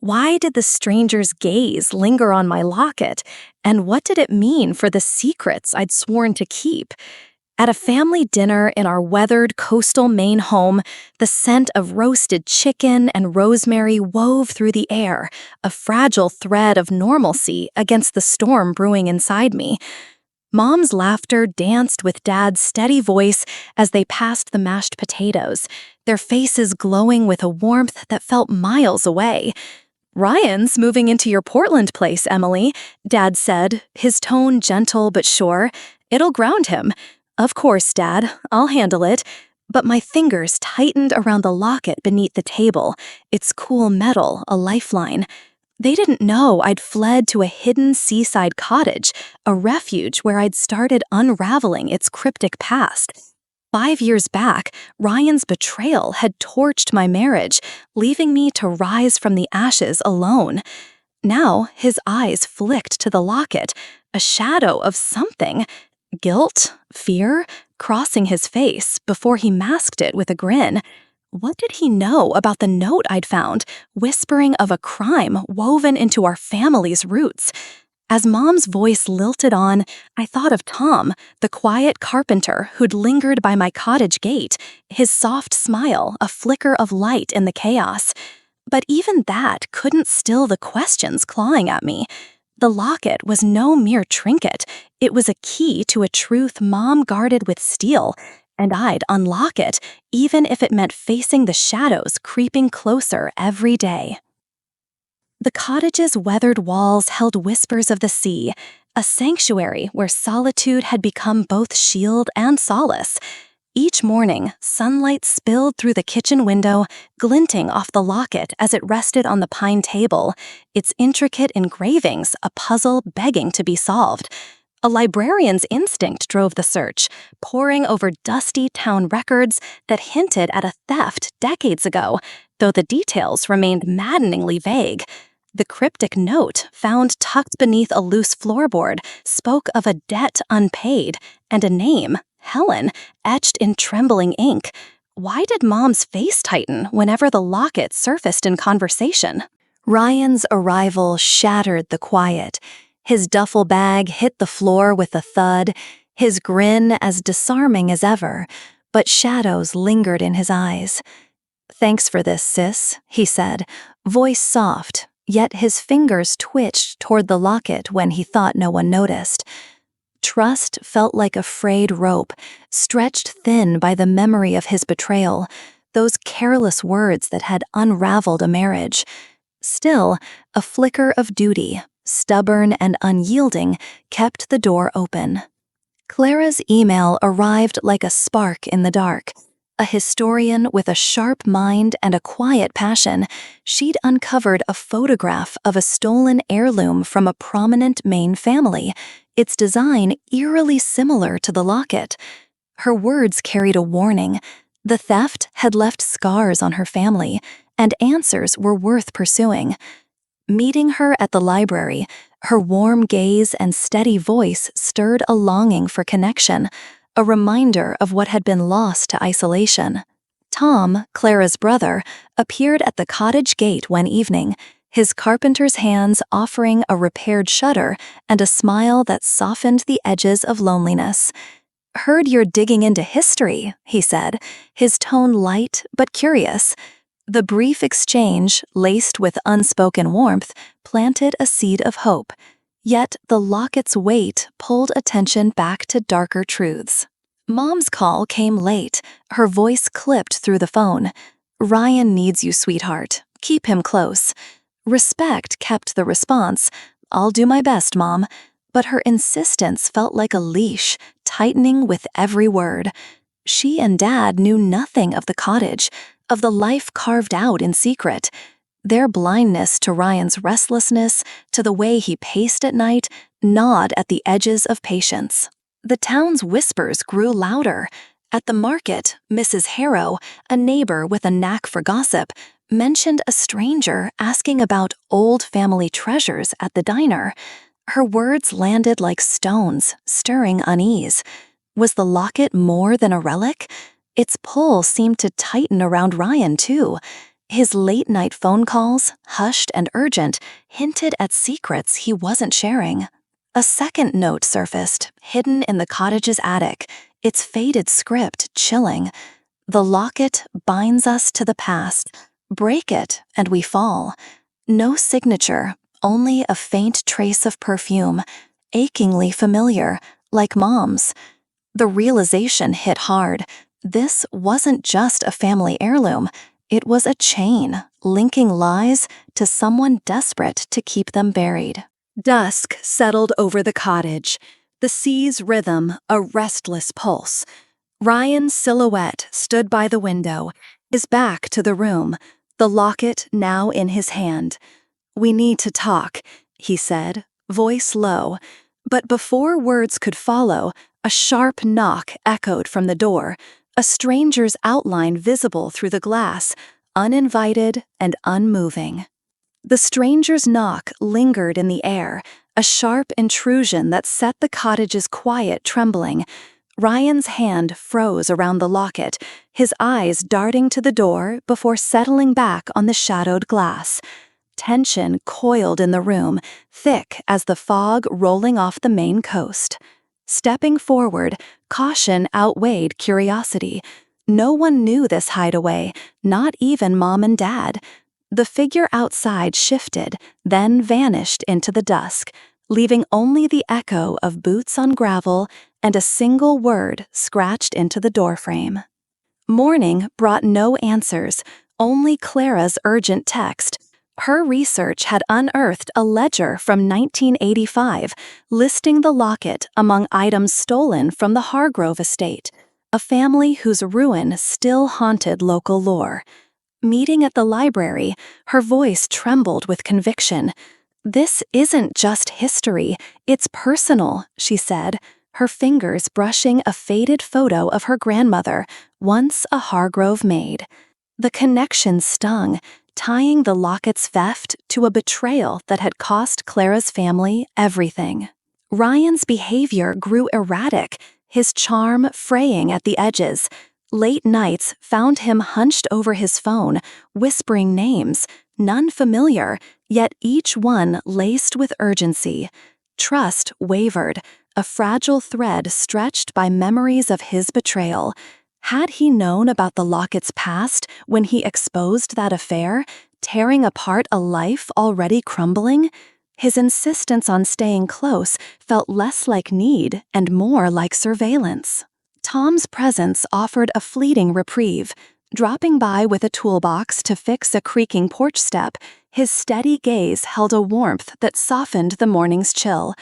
Why did the stranger's gaze linger on my locket? And what did it mean for the secrets I'd sworn to keep? At a family dinner in our weathered coastal Maine home, the scent of roasted chicken and rosemary wove through the air, a fragile thread of normalcy against the storm brewing inside me. Mom's laughter danced with Dad's steady voice as they passed the mashed potatoes, their faces glowing with a warmth that felt miles away. "Ryan's moving into your Portland place, Emily," Dad said, his tone gentle but sure. "It'll ground him." "Of course, Dad, I'll handle it." But my fingers tightened around the locket beneath the table, its cool metal a lifeline. They didn't know I'd fled to a hidden seaside cottage, a refuge where I'd started unraveling its cryptic past. 5 years back, Ryan's betrayal had torched my marriage, leaving me to rise from the ashes alone. Now, his eyes flicked to the locket, a shadow of something. Guilt? Fear? Crossing his face before he masked it with a grin. What did he know about the note I'd found, whispering of a crime woven into our family's roots? As Mom's voice lilted on, I thought of Tom, the quiet carpenter who'd lingered by my cottage gate, his soft smile a flicker of light in the chaos. But even that couldn't still the questions clawing at me. The locket was no mere trinket. It was a key to a truth Mom guarded with steel, and I'd unlock it, even if it meant facing the shadows creeping closer every day. The cottage's weathered walls held whispers of the sea, a sanctuary where solitude had become both shield and solace. Each morning, sunlight spilled through the kitchen window, glinting off the locket as it rested on the pine table, its intricate engravings a puzzle begging to be solved. A librarian's instinct drove the search, poring over dusty town records that hinted at a theft decades ago, though the details remained maddeningly vague. The cryptic note, found tucked beneath a loose floorboard, spoke of a debt unpaid and a name, Helen, etched in trembling ink. Why did Mom's face tighten whenever the locket surfaced in conversation? Ryan's arrival shattered the quiet. His duffel bag hit the floor with a thud, his grin as disarming as ever, but shadows lingered in his eyes. "Thanks for this, sis," he said, voice soft, yet his fingers twitched toward the locket when he thought no one noticed. Trust felt like a frayed rope, stretched thin by the memory of his betrayal, those careless words that had unraveled a marriage. Still, a flicker of duty, stubborn and unyielding, kept the door open. Clara's email arrived like a spark in the dark. A historian with a sharp mind and a quiet passion, she'd uncovered a photograph of a stolen heirloom from a prominent Maine family, its design eerily similar to the locket. Her words carried a warning. The theft had left scars on her family, and answers were worth pursuing. Meeting her at the library, her warm gaze and steady voice stirred a longing for connection, a reminder of what had been lost to isolation. Tom, Clara's brother, appeared at the cottage gate one evening, his carpenter's hands offering a repaired shutter and a smile that softened the edges of loneliness. "Heard you're digging into history," he said, his tone light but curious. The brief exchange, laced with unspoken warmth, planted a seed of hope. Yet the locket's weight pulled attention back to darker truths. Mom's call came late, her voice clipped through the phone. "Ryan needs you, sweetheart. Keep him close." Respect kept the response. "I'll do my best, Mom." But her insistence felt like a leash, tightening with every word. She and Dad knew nothing of the cottage, of the life carved out in secret. Their blindness to Ryan's restlessness, to the way he paced at night, gnawed at the edges of patience. The town's whispers grew louder. At the market, Mrs. Harrow, a neighbor with a knack for gossip, mentioned a stranger asking about old family treasures at the diner. Her words landed like stones, stirring unease. Was the locket more than a relic? Its pull seemed to tighten around Ryan, too. His late-night phone calls, hushed and urgent, hinted at secrets he wasn't sharing. A second note surfaced, hidden in the cottage's attic, its faded script chilling. The locket binds us to the past. Break it, and we fall. No signature, only a faint trace of perfume, achingly familiar, like Mom's. The realization hit hard. This wasn't just a family heirloom. It was a chain, linking lies to someone desperate to keep them buried. Dusk settled over the cottage, the sea's rhythm a restless pulse. Ryan's silhouette stood by the window, his back to the room, the locket now in his hand. "We need to talk," he said, voice low. But before words could follow, a sharp knock echoed from the door, a stranger's outline visible through the glass, uninvited and unmoving. The stranger's knock lingered in the air, a sharp intrusion that set the cottage's quiet trembling. Ryan's hand froze around the locket, his eyes darting to the door before settling back on the shadowed glass. Tension coiled in the room, thick as the fog rolling off the Maine coast. Stepping forward, caution outweighed curiosity. No one knew this hideaway, not even Mom and Dad. The figure outside shifted, then vanished into the dusk, leaving only the echo of boots on gravel and a single word scratched into the doorframe. Morning brought no answers, only Clara's urgent text. Her research had unearthed a ledger from 1985, listing the locket among items stolen from the Hargrove estate, a family whose ruin still haunted local lore. Meeting at the library, her voice trembled with conviction. "This isn't just history, it's personal," she said, her fingers brushing a faded photo of her grandmother, once a Hargrove maid. The connection stung, tying the locket's theft to a betrayal that had cost Clara's family everything. Ryan's behavior grew erratic, his charm fraying at the edges. Late nights found him hunched over his phone, whispering names, none familiar, yet each one laced with urgency. Trust wavered, a fragile thread stretched by memories of his betrayal. Had he known about the locket's past when he exposed that affair, tearing apart a life already crumbling? His insistence on staying close felt less like need and more like surveillance. Tom's presence offered a fleeting reprieve. Dropping by with a toolbox to fix a creaking porch step, his steady gaze held a warmth that softened the morning's chill.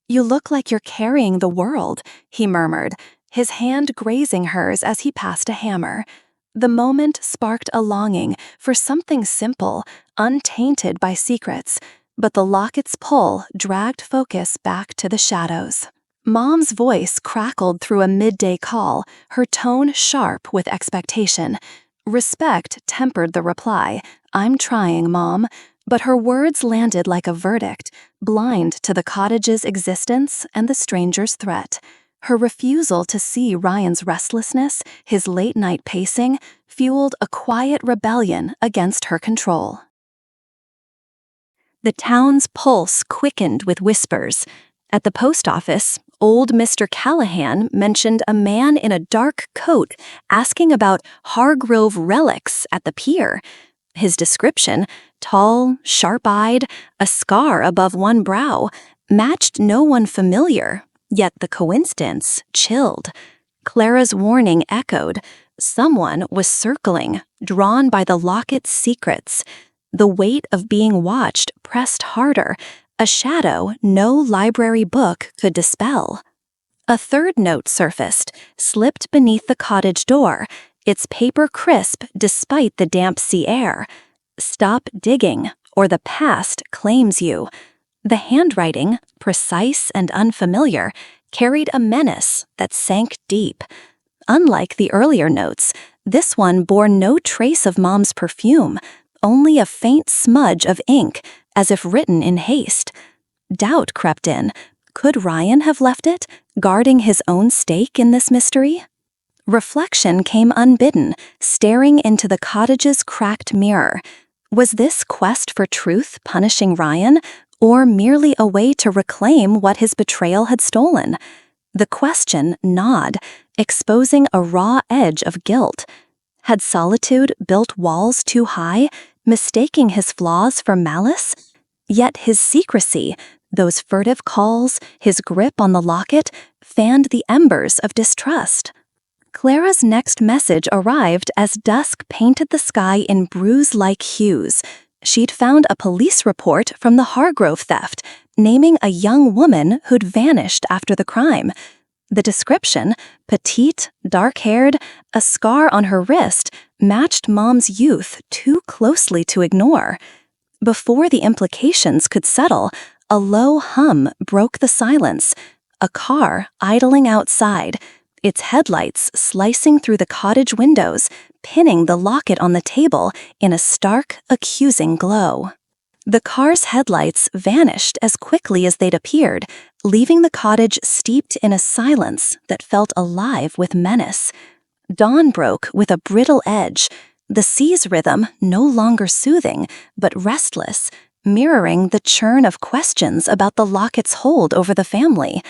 "You look like you're carrying the world," he murmured, his hand grazing hers as he passed a hammer. The moment sparked a longing for something simple, untainted by secrets, but the locket's pull dragged focus back to the shadows. Mom's voice crackled through a midday call, her tone sharp with expectation. Respect tempered the reply, "I'm trying, Mom," but her words landed like a verdict, blind to the cottage's existence and the stranger's threat. Her refusal to see Ryan's restlessness, his late-night pacing, fueled a quiet rebellion against her control. The town's pulse quickened with whispers. At the post office, old Mr. Callahan mentioned a man in a dark coat asking about Hargrove relics at the pier. His description, tall, sharp-eyed, a scar above one brow, matched no one familiar, yet the coincidence chilled. Clara's warning echoed. Someone was circling, drawn by the locket's secrets. The weight of being watched pressed harder, a shadow no library book could dispel. A third note surfaced, slipped beneath the cottage door, its paper crisp despite the damp sea air. "Stop digging, or the past claims you." The handwriting, precise and unfamiliar, carried a menace that sank deep. Unlike the earlier notes, this one bore no trace of Mom's perfume, only a faint smudge of ink, as if written in haste. Doubt crept in. Could Ryan have left it, guarding his own stake in this mystery? Reflection came unbidden, staring into the cottage's cracked mirror. Was this quest for truth punishing Ryan, or merely a way to reclaim what his betrayal had stolen? The question gnawed, exposing a raw edge of guilt. Had solitude built walls too high, mistaking his flaws for malice? Yet his secrecy, those furtive calls, his grip on the locket, fanned the embers of distrust. Clara's next message arrived as dusk painted the sky in bruise-like hues. She'd found a police report from the Hargrove theft, naming a young woman who'd vanished after the crime. The description, petite, dark-haired, a scar on her wrist, matched Mom's youth too closely to ignore. Before the implications could settle, a low hum broke the silence. A car idling outside, its headlights slicing through the cottage windows, pinning the locket on the table in a stark, accusing glow. The car's headlights vanished as quickly as they'd appeared, leaving the cottage steeped in a silence that felt alive with menace. Dawn broke with a brittle edge, the sea's rhythm no longer soothing, but restless, mirroring the churn of questions about the locket's hold over the family.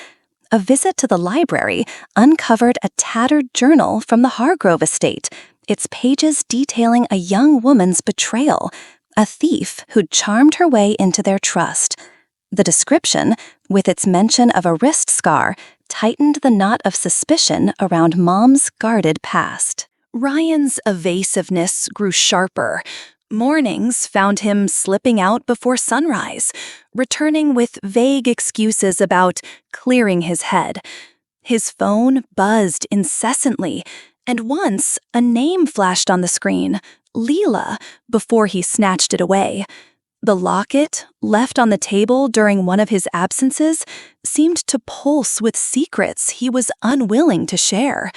A visit to the library uncovered a tattered journal from the Hargrove estate, its pages detailing a young woman's betrayal, a thief who'd charmed her way into their trust. The description, with its mention of a wrist scar, tightened the knot of suspicion around Mom's guarded past. Ryan's evasiveness grew sharper. Mornings found him slipping out before sunrise, returning with vague excuses about clearing his head. His phone buzzed incessantly, and once a name flashed on the screen, Leela, before he snatched it away. The locket, left on the table during one of his absences, seemed to pulse with secrets he was unwilling to share.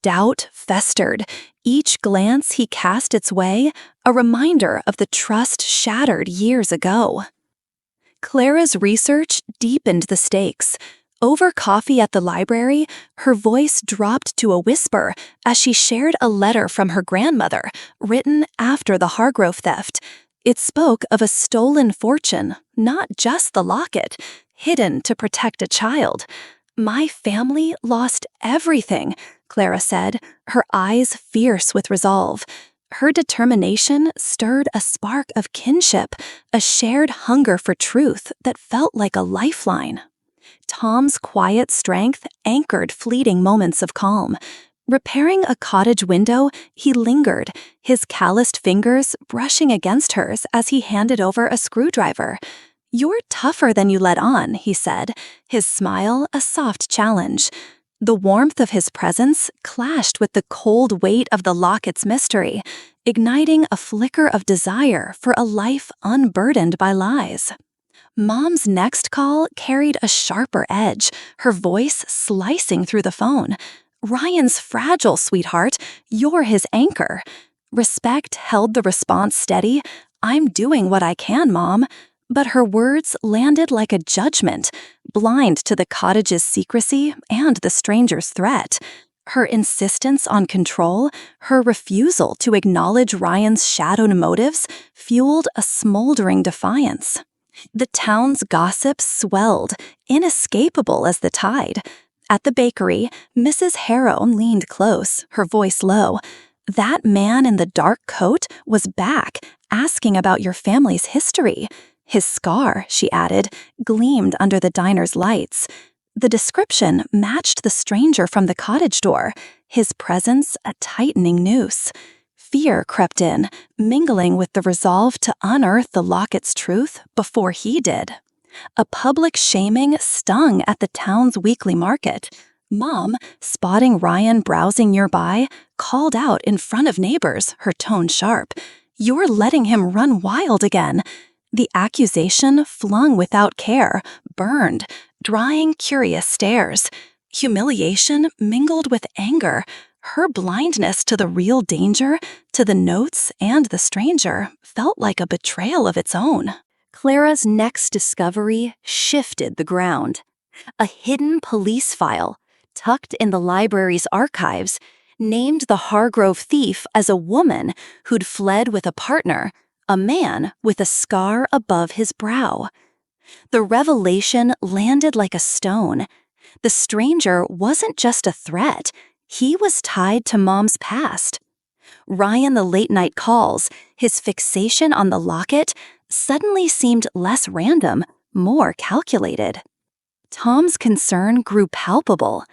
Doubt festered, each glance he cast its way a reminder of the trust shattered years ago. Clara's research deepened the stakes. Over coffee at the library, her voice dropped to a whisper as she shared a letter from her grandmother, written after the Hargrove theft. It spoke of a stolen fortune, not just the locket, hidden to protect a child. "My family lost everything," Clara said, her eyes fierce with resolve. Her determination stirred a spark of kinship, a shared hunger for truth that felt like a lifeline. Tom's quiet strength anchored fleeting moments of calm. Repairing a cottage window, he lingered, his calloused fingers brushing against hers as he handed over a screwdriver. "You're tougher than you let on," he said, his smile a soft challenge. The warmth of his presence clashed with the cold weight of the locket's mystery, igniting a flicker of desire for a life unburdened by lies. Mom's next call carried a sharper edge, her voice slicing through the phone. "Ryan's fragile, sweetheart. You're his anchor." Respect held the response steady. "I'm doing what I can, Mom." But her words landed like a judgment, blind to the cottage's secrecy and the stranger's threat. Her insistence on control, her refusal to acknowledge Ryan's shadowed motives, fueled a smoldering defiance. The town's gossip swelled, inescapable as the tide. At the bakery, Mrs. Harrow leaned close, her voice low. "That man in the dark coat was back, asking about your family's history." His scar, she added, gleamed under the diner's lights. The description matched the stranger from the cottage door, his presence a tightening noose. Fear crept in, mingling with the resolve to unearth the locket's truth before he did. A public shaming stung at the town's weekly market. Mom, spotting Ryan browsing nearby, called out in front of neighbors, her tone sharp. "You're letting him run wild again." The accusation, flung without care, burned, drawing curious stares. Humiliation mingled with anger. Her blindness to the real danger, to the notes and the stranger, felt like a betrayal of its own. Clara's next discovery shifted the ground. A hidden police file, tucked in the library's archives, named the Hargrove thief as a woman who'd fled with a partner, a man with a scar above his brow. The revelation landed like a stone. The stranger wasn't just a threat, he was tied to Mom's past. Ryan, the late-night calls, his fixation on the locket, suddenly seemed less random, more calculated. Tom's concern grew palpable.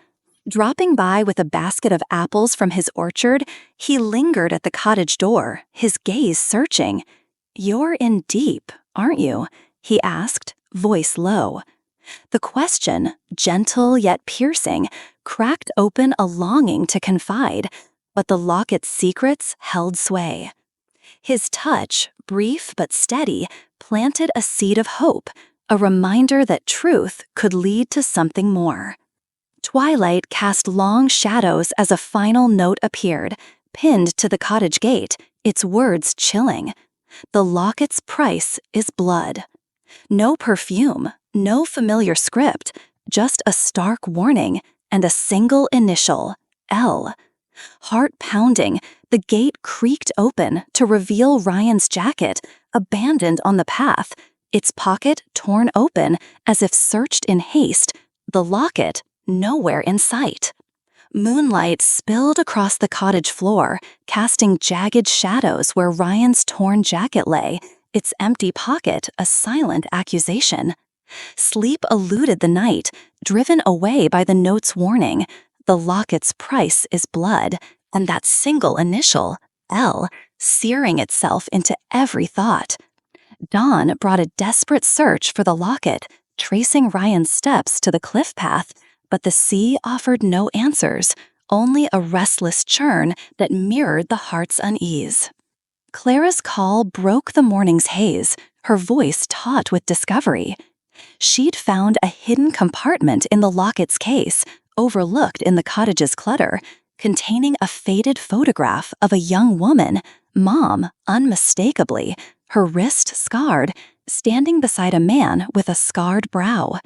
Dropping by with a basket of apples from his orchard, he lingered at the cottage door, his gaze searching. "You're in deep, aren't you?" he asked, voice low. The question, gentle yet piercing, cracked open a longing to confide, but the locket's secrets held sway. His touch, brief but steady, planted a seed of hope, a reminder that truth could lead to something more. Twilight cast long shadows as a final note appeared, pinned to the cottage gate, its words chilling. "The locket's price is blood." No perfume, no familiar script, just a stark warning and a single initial, L. Heart pounding, the gate creaked open to reveal Ryan's jacket, abandoned on the path, its pocket torn open as if searched in haste, the locket nowhere in sight. Moonlight spilled across the cottage floor, casting jagged shadows where Ryan's torn jacket lay, its empty pocket a silent accusation. Sleep eluded the night, driven away by the note's warning. The locket's price is blood, and that single initial, L, searing itself into every thought. Dawn brought a desperate search for the locket, tracing Ryan's steps to the cliff path, but the sea offered no answers, only a restless churn that mirrored the heart's unease. Clara's call broke the morning's haze, her voice taut with discovery. She'd found a hidden compartment in the locket's case, overlooked in the cottage's clutter, containing a faded photograph of a young woman, Mom, unmistakably, her wrist scarred, standing beside a man with a scarred brow.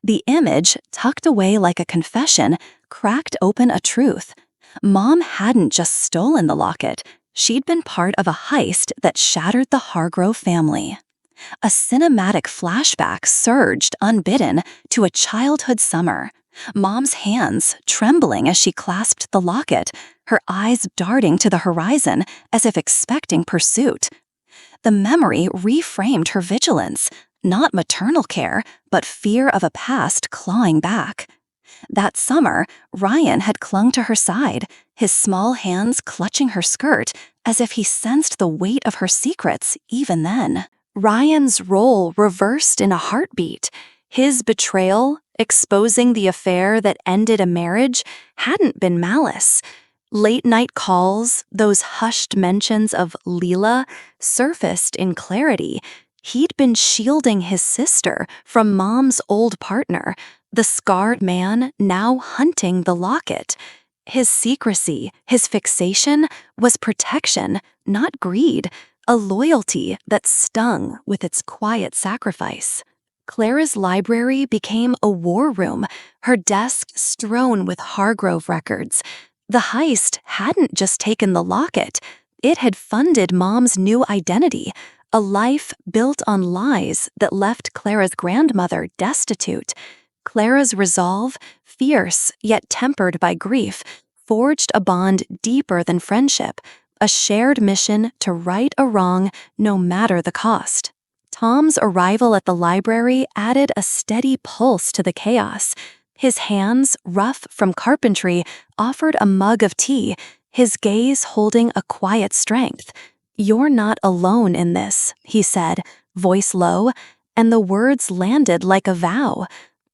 The image, tucked away like a confession, cracked open a truth. Mom hadn't just stolen the locket, she'd been part of a heist that shattered the Hargrove family. A cinematic flashback surged unbidden to a childhood summer. Mom's hands trembling as she clasped the locket, her eyes darting to the horizon as if expecting pursuit. The memory reframed her vigilance, not maternal care, but fear of a past clawing back. That summer, Ryan had clung to her side, his small hands clutching her skirt as if he sensed the weight of her secrets even then. Ryan's role reversed in a heartbeat. His betrayal, exposing the affair that ended a marriage, hadn't been malice. Late-night calls, those hushed mentions of Leela, surfaced in clarity. He'd been shielding his sister from Mom's old partner, the scarred man now hunting the locket. His secrecy, his fixation, was protection, not greed, a loyalty that stung with its quiet sacrifice. Clara's library became a war room, her desk strewn with Hargrove records. The heist hadn't just taken the locket, it had funded Mom's new identity, a life built on lies that left Clara's grandmother destitute. Clara's resolve, fierce yet tempered by grief, forged a bond deeper than friendship, a shared mission to right a wrong no matter the cost. Tom's arrival at the library added a steady pulse to the chaos. His hands, rough from carpentry, offered a mug of tea, his gaze holding a quiet strength. "You're not alone in this," he said, voice low, and the words landed like a vow.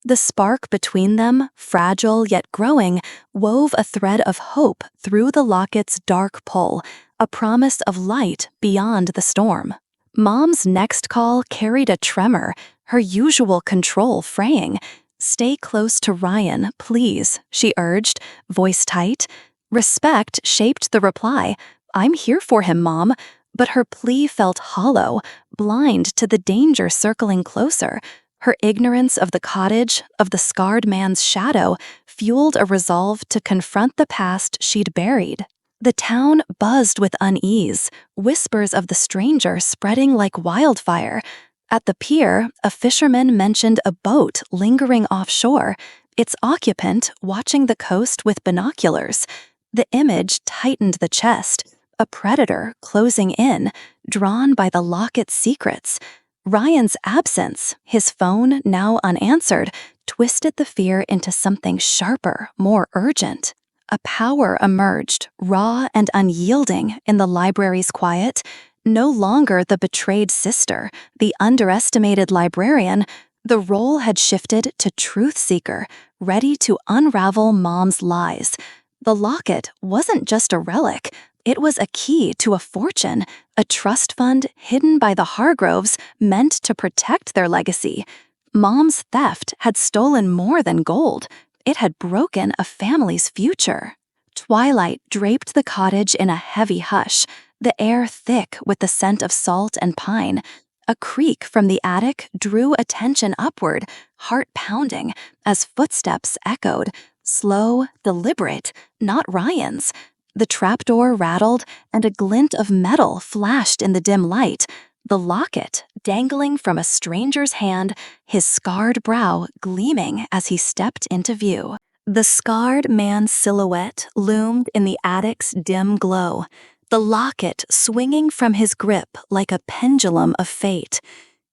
The spark between them, fragile yet growing, wove a thread of hope through the locket's dark pull, a promise of light beyond the storm. Mom's next call carried a tremor, her usual control fraying. "Stay close to Ryan, please," she urged, voice tight. Respect shaped the reply. "I'm here for him, Mom," but her plea felt hollow, blind to the danger circling closer. Her ignorance of the cottage, of the scarred man's shadow, fueled a resolve to confront the past she'd buried. The town buzzed with unease, whispers of the stranger spreading like wildfire. At the pier, a fisherman mentioned a boat lingering offshore, its occupant watching the coast with binoculars. The image tightened the chest, a predator closing in, drawn by the locket's secrets. Ryan's absence, his phone now unanswered, twisted the fear into something sharper, more urgent. A power emerged, raw and unyielding, in the library's quiet. No longer the betrayed sister, the underestimated librarian. The role had shifted to truth seeker, ready to unravel Mom's lies. The locket wasn't just a relic. It was a key to a fortune, a trust fund hidden by the Hargroves meant to protect their legacy. Mom's theft had stolen more than gold. It had broken a family's future. Twilight draped the cottage in a heavy hush, the air thick with the scent of salt and pine. A creak from the attic drew attention upward, heart pounding, as footsteps echoed, slow, deliberate, not Ryan's. The trapdoor rattled, and a glint of metal flashed in the dim light. The locket, dangling from a stranger's hand, his scarred brow gleaming as he stepped into view. The scarred man's silhouette loomed in the attic's dim glow, the locket swinging from his grip like a pendulum of fate.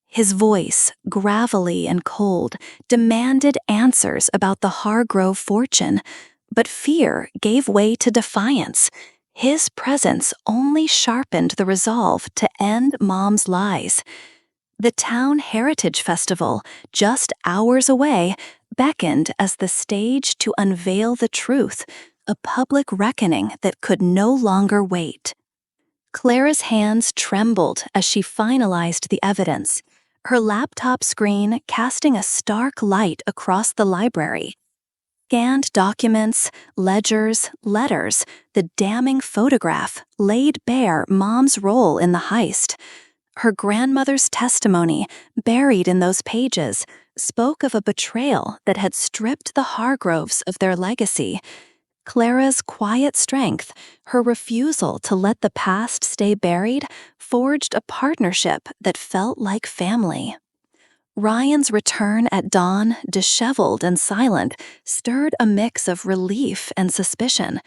His voice, gravelly and cold, demanded answers about the Hargrove fortune, but fear gave way to defiance. His presence only sharpened the resolve to end Mom's lies. The town heritage festival, just hours away, beckoned as the stage to unveil the truth, a public reckoning that could no longer wait. Clara's hands trembled as she finalized the evidence, her laptop screen casting a stark light across the library. Scanned documents, ledgers, letters, the damning photograph laid bare Mom's role in the heist. Her grandmother's testimony, buried in those pages, spoke of a betrayal that had stripped the Hargroves of their legacy. Clara's quiet strength, her refusal to let the past stay buried, forged a partnership that felt like family. Ryan's return at dawn, disheveled and silent, stirred a mix of relief and suspicion.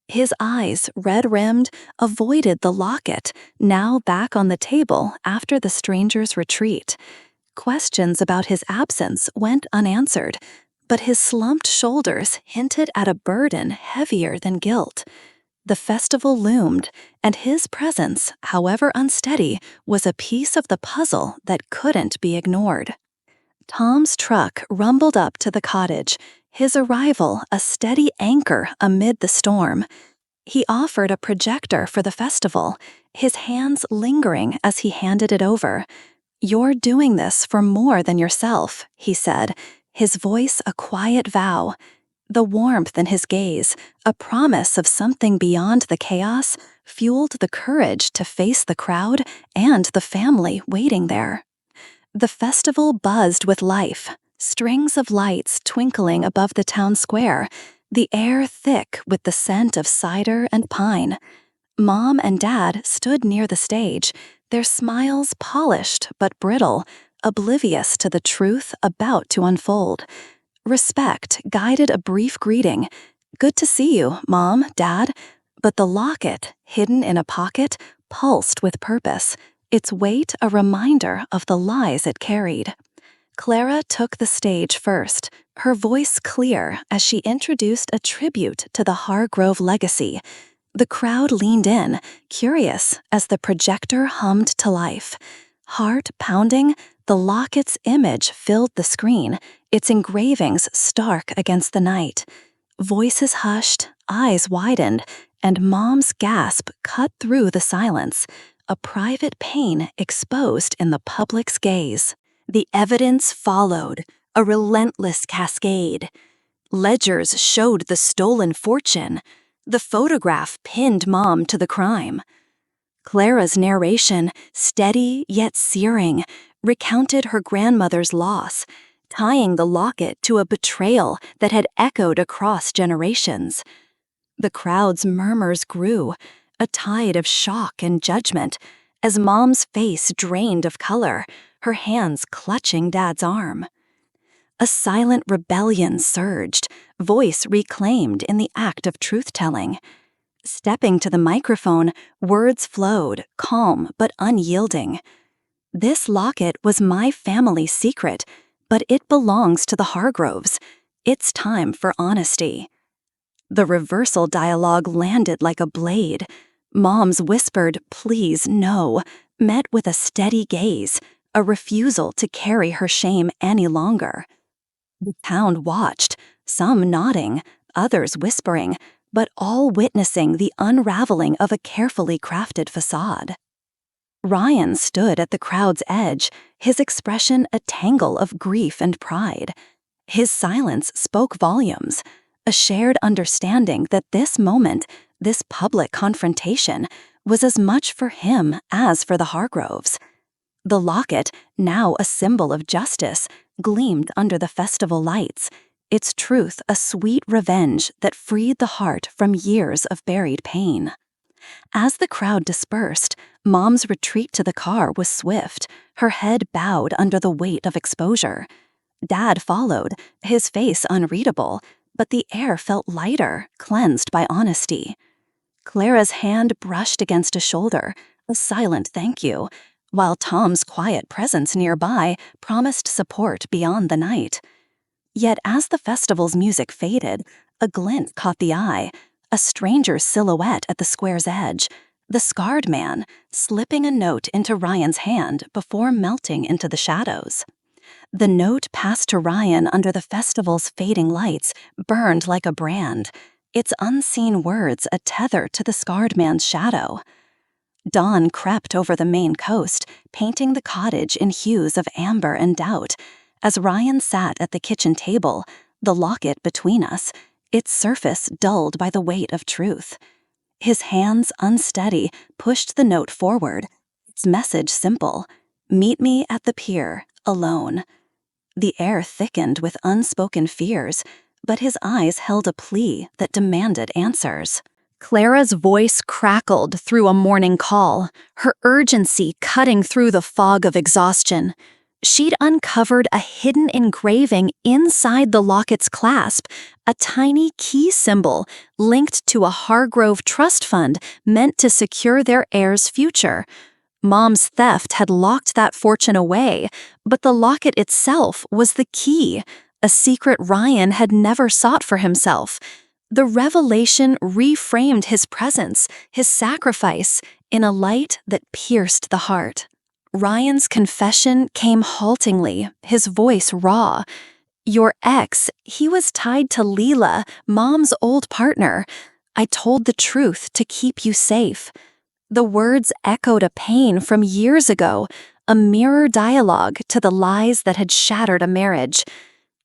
His eyes, red-rimmed, avoided the locket, now back on the table after the stranger's retreat. Questions about his absence went unanswered, but his slumped shoulders hinted at a burden heavier than guilt. The festival loomed, and his presence, however unsteady, was a piece of the puzzle that couldn't be ignored. Tom's truck rumbled up to the cottage, his arrival a steady anchor amid the storm. He offered a projector for the festival, his hands lingering as he handed it over. "You're doing this for more than yourself," he said, his voice a quiet vow. The warmth in his gaze, a promise of something beyond the chaos, fueled the courage to face the crowd and the family waiting there. The festival buzzed with life, strings of lights twinkling above the town square, the air thick with the scent of cider and pine. Mom and Dad stood near the stage, their smiles polished but brittle, oblivious to the truth about to unfold. Respect guided a brief greeting. "Good to see you, Mom, Dad." But the locket, hidden in a pocket, pulsed with purpose, its weight a reminder of the lies it carried. Clara took the stage first, her voice clear as she introduced a tribute to the Hargrove legacy. The crowd leaned in, curious as the projector hummed to life. Heart pounding, the locket's image filled the screen, its engravings stark against the night. Voices hushed, eyes widened, and Mom's gasp cut through the silence, a private pain exposed in the public's gaze. The evidence followed, a relentless cascade. Ledgers showed the stolen fortune. The photograph pinned Mom to the crime. Clara's narration, steady yet searing, recounted her grandmother's loss, tying the locket to a betrayal that had echoed across generations. The crowd's murmurs grew, a tide of shock and judgment, as Mom's face drained of color, her hands clutching Dad's arm. A silent rebellion surged, voice reclaimed in the act of truth-telling. Stepping to the microphone, words flowed, calm but unyielding. "This locket was my family's secret, but it belongs to the Hargroves. It's time for honesty." The reversal dialogue landed like a blade. Mom's whispered, "Please, no," met with a steady gaze, a refusal to carry her shame any longer. The town watched, some nodding, others whispering, but all witnessing the unraveling of a carefully crafted facade. Ryan stood at the crowd's edge, his expression a tangle of grief and pride. His silence spoke volumes, a shared understanding that this moment, this public confrontation, was as much for him as for the Hargroves. The locket, now a symbol of justice, gleamed under the festival lights, its truth a sweet revenge that freed the heart from years of buried pain. As the crowd dispersed, Mom's retreat to the car was swift, her head bowed under the weight of exposure. Dad followed, his face unreadable, but the air felt lighter, cleansed by honesty. Clara's hand brushed against a shoulder, a silent thank you, while Tom's quiet presence nearby promised support beyond the night. Yet as the festival's music faded, a glint caught the eye, a stranger's silhouette at the square's edge, the scarred man, slipping a note into Ryan's hand before melting into the shadows. The note passed to Ryan under the festival's fading lights, burned like a brand, its unseen words a tether to the scarred man's shadow. Dawn crept over the Maine coast, painting the cottage in hues of amber and doubt. As Ryan sat at the kitchen table, the locket between us, its surface dulled by the weight of truth. His hands, unsteady, pushed the note forward, its message simple: "Meet me at the pier, alone." The air thickened with unspoken fears, but his eyes held a plea that demanded answers. Clara's voice crackled through a morning call, her urgency cutting through the fog of exhaustion. She'd uncovered a hidden engraving inside the locket's clasp, a tiny key symbol linked to a Hargrove trust fund meant to secure their heir's future. Mom's theft had locked that fortune away, but the locket itself was the key, a secret Ryan had never sought for himself. The revelation reframed his presence, his sacrifice, in a light that pierced the heart. Ryan's confession came haltingly, his voice raw. "Your ex, he was tied to Leela, Mom's old partner. I told the truth to keep you safe." The words echoed a pain from years ago, a mirror dialogue to the lies that had shattered a marriage.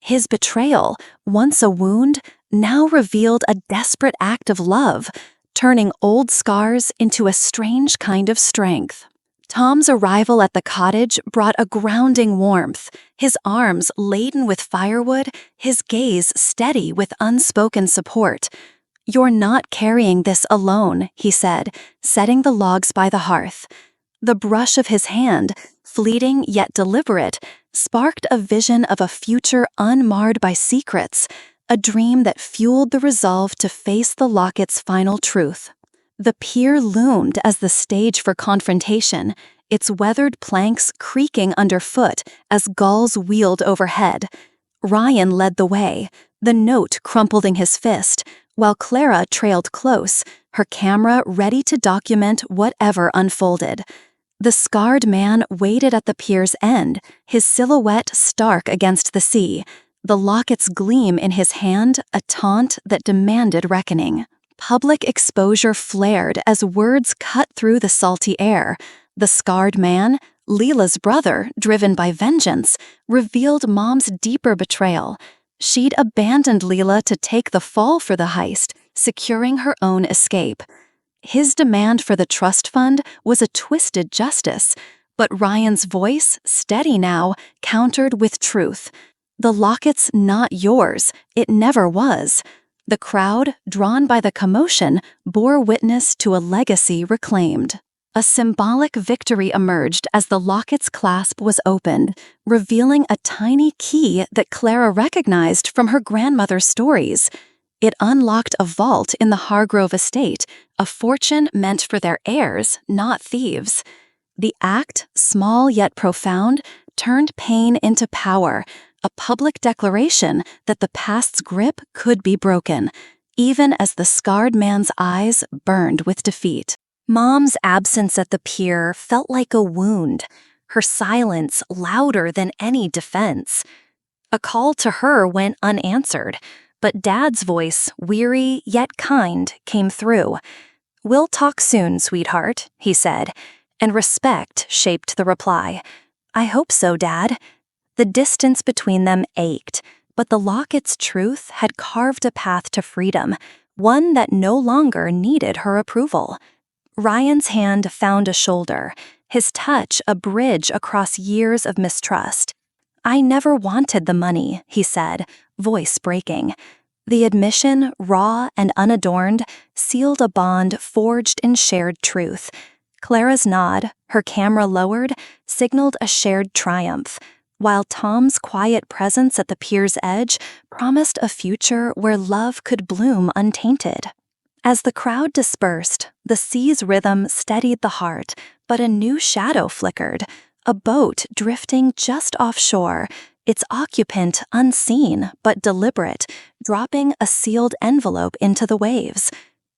His betrayal, once a wound, now revealed a desperate act of love, turning old scars into a strange kind of strength. Tom's arrival at the cottage brought a grounding warmth, his arms laden with firewood, his gaze steady with unspoken support. "You're not carrying this alone," he said, setting the logs by the hearth. The brush of his hand, fleeting yet deliberate, sparked a vision of a future unmarred by secrets, a dream that fueled the resolve to face the locket's final truth. The pier loomed as the stage for confrontation, its weathered planks creaking underfoot as gulls wheeled overhead. Ryan led the way, the note crumpled in his fist, while Clara trailed close, her camera ready to document whatever unfolded. The scarred man waited at the pier's end, his silhouette stark against the sea, the locket's gleam in his hand a taunt that demanded reckoning. Public exposure flared as words cut through the salty air. The scarred man, Leela's brother, driven by vengeance, revealed Mom's deeper betrayal. She'd abandoned Leela to take the fall for the heist, securing her own escape. His demand for the trust fund was a twisted justice, But Ryan's voice, steady now, countered with truth. The locket's not yours. It never was. The crowd, drawn by the commotion, bore witness to a legacy reclaimed. A symbolic victory emerged as the locket's clasp was opened, revealing a tiny key that Clara recognized from her grandmother's stories. It unlocked a vault in the Hargrove estate, a fortune meant for their heirs, not thieves. The act, small yet profound, turned pain into power, a public declaration that the past's grip could be broken, even as the scarred man's eyes burned with defeat. Mom's absence at the pier felt like a wound, her silence louder than any defense. A call to her went unanswered, but Dad's voice, weary yet kind, came through. "We'll talk soon, sweetheart," he said, and respect shaped the reply. "I hope so, Dad." The distance between them ached, but the locket's truth had carved a path to freedom, one that no longer needed her approval. Ryan's hand found a shoulder, his touch a bridge across years of mistrust. "I never wanted the money," he said, voice breaking. The admission, raw and unadorned, sealed a bond forged in shared truth. Clara's nod, her camera lowered, signaled a shared triumph, while Tom's quiet presence at the pier's edge promised a future where love could bloom untainted. As the crowd dispersed, the sea's rhythm steadied the heart, but a new shadow flickered, a boat drifting just offshore, its occupant unseen but deliberate, dropping a sealed envelope into the waves.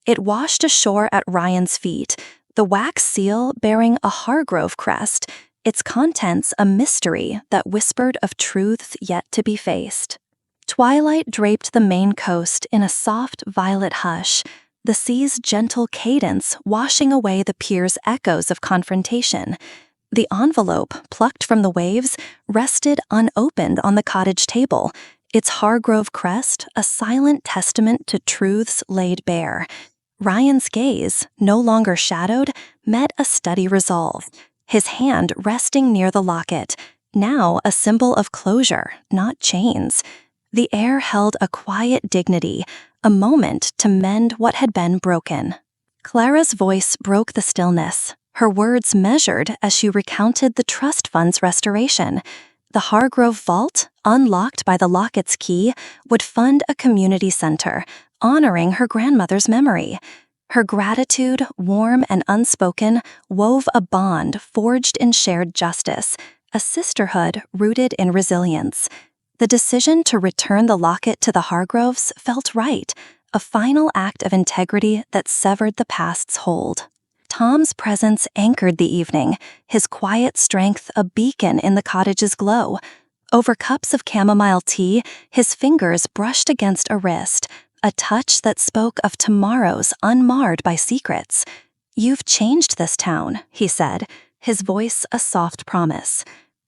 It washed ashore at Ryan's feet, the wax seal bearing a Hargrove crest, its contents a mystery that whispered of truths yet to be faced. Twilight draped the Maine coast in a soft violet hush, the sea's gentle cadence washing away the pier's echoes of confrontation. The envelope, plucked from the waves, rested unopened on the cottage table, its Hargrove crest a silent testament to truths laid bare. Ryan's gaze, no longer shadowed, met a steady resolve, his hand resting near the locket, now a symbol of closure, not chains. The air held a quiet dignity, a moment to mend what had been broken. Clara's voice broke the stillness, her words measured as she recounted the trust fund's restoration. The Hargrove vault, unlocked by the locket's key, would fund a community center, honoring her grandmother's memory. Her gratitude, warm and unspoken, wove a bond forged in shared justice, a sisterhood rooted in resilience. The decision to return the locket to the Hargroves felt right, a final act of integrity that severed the past's hold. Tom's presence anchored the evening, his quiet strength a beacon in the cottage's glow. Over cups of chamomile tea, his fingers brushed against a wrist, a touch that spoke of tomorrows unmarred by secrets. "You've changed this town," he said, his voice a soft promise.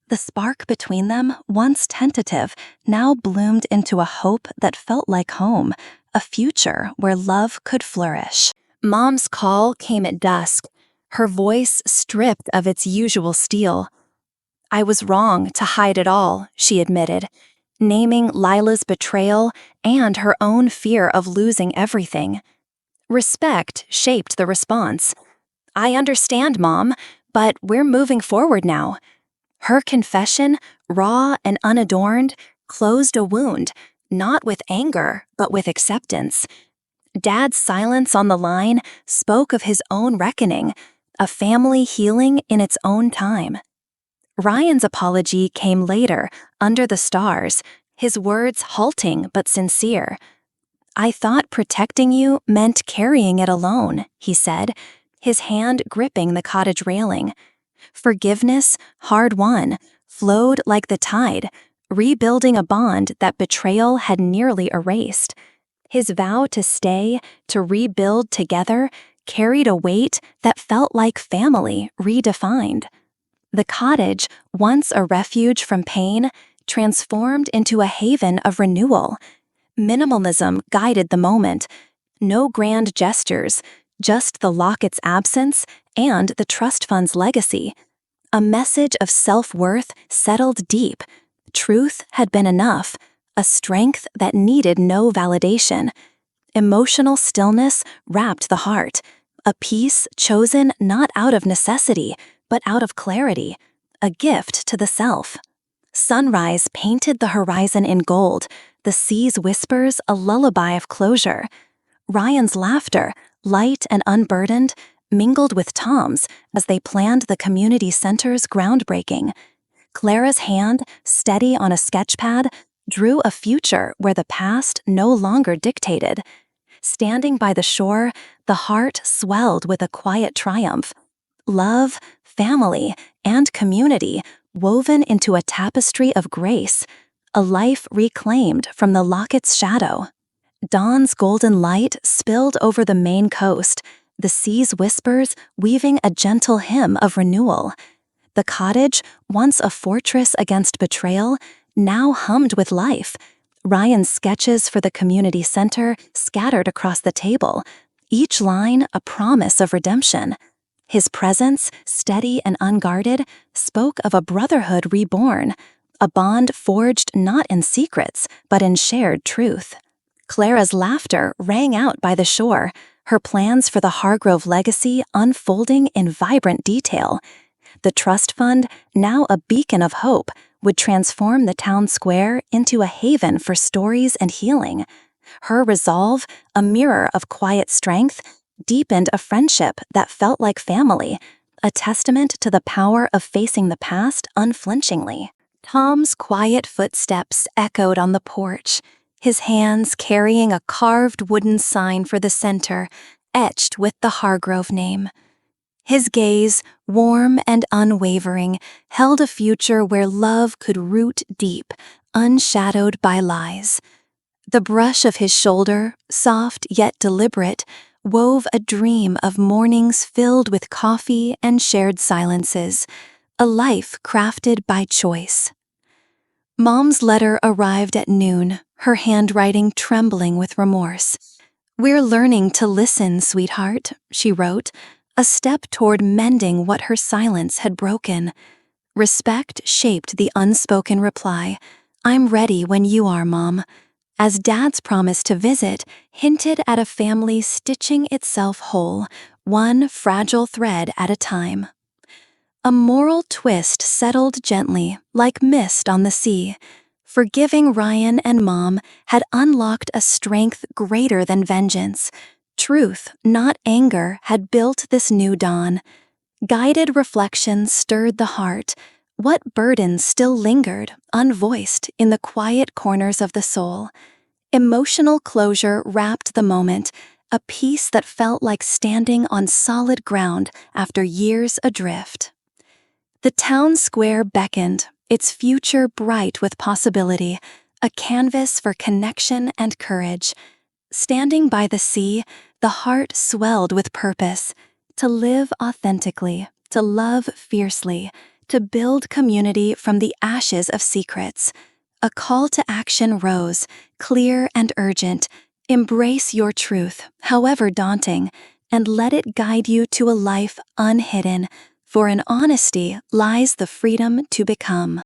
The spark between them, once tentative, now bloomed into a hope that felt like home, a future where love could flourish. Mom's call came at dusk, her voice stripped of its usual steel. "I was wrong to hide it all," she admitted, naming Lila's betrayal and her own fear of losing everything. Respect shaped the response. "I understand, Mom, but we're moving forward now." Her confession, raw and unadorned, closed a wound, not with anger, but with acceptance. Dad's silence on the line spoke of his own reckoning, a family healing in its own time. Ryan's apology came later, under the stars, his words halting but sincere. "I thought protecting you meant carrying it alone," he said, his hand gripping the cottage railing. Forgiveness, hard won, flowed like the tide, rebuilding a bond that betrayal had nearly erased. His vow to stay, to rebuild together, carried a weight that felt like family redefined. The cottage, once a refuge from pain, transformed into a haven of renewal. Minimalism guided the moment. No grand gestures, just the locket's absence and the trust fund's legacy. A message of self-worth settled deep. Truth had been enough, a strength that needed no validation. Emotional stillness wrapped the heart, a peace chosen not out of necessity, but out of clarity, a gift to the self. Sunrise painted the horizon in gold, the sea's whispers a lullaby of closure. Ryan's laughter, light and unburdened, mingled with Tom's as they planned the community center's groundbreaking. Clara's hand, steady on a sketchpad, drew a future where the past no longer dictated. Standing by the shore, the heart swelled with a quiet triumph. Love, family, and community woven into a tapestry of grace, a life reclaimed from the locket's shadow. Dawn's golden light spilled over the Maine coast, the sea's whispers weaving a gentle hymn of renewal. The cottage, once a fortress against betrayal, now hummed with life. Ryan's sketches for the community center scattered across the table, each line a promise of redemption. His presence, steady and unguarded, spoke of a brotherhood reborn, a bond forged not in secrets, but in shared truth. Clara's laughter rang out by the shore, her plans for the Hargrove legacy unfolding in vibrant detail. The trust fund, now a beacon of hope, would transform the town square into a haven for stories and healing. Her resolve, a mirror of quiet strength, deepened a friendship that felt like family, a testament to the power of facing the past unflinchingly. Tom's quiet footsteps echoed on the porch, his hands carrying a carved wooden sign for the center, etched with the Hargrove name. His gaze, warm and unwavering, held a future where love could root deep, unshadowed by lies. The brush of his shoulder, soft yet deliberate, wove a dream of mornings filled with coffee and shared silences, a life crafted by choice. Mom's letter arrived at noon, her handwriting trembling with remorse. "We're learning to listen, sweetheart," she wrote, a step toward mending what her silence had broken. Respect shaped the unspoken reply, "I'm ready when you are, Mom," as Dad's promise to visit hinted at a family stitching itself whole, one fragile thread at a time. A moral twist settled gently, like mist on the sea. Forgiving Ryan and Mom had unlocked a strength greater than vengeance. Truth, not anger, had built this new dawn. Guided reflection stirred the heart. What burdens still lingered, unvoiced, in the quiet corners of the soul? Emotional closure wrapped the moment, a peace that felt like standing on solid ground after years adrift. The town square beckoned, its future bright with possibility, a canvas for connection and courage. Standing by the sea, the heart swelled with purpose, to live authentically, to love fiercely, to build community from the ashes of secrets. A call to action rose, clear and urgent. Embrace your truth, however daunting, and let it guide you to a life unhidden, for in honesty lies the freedom to become.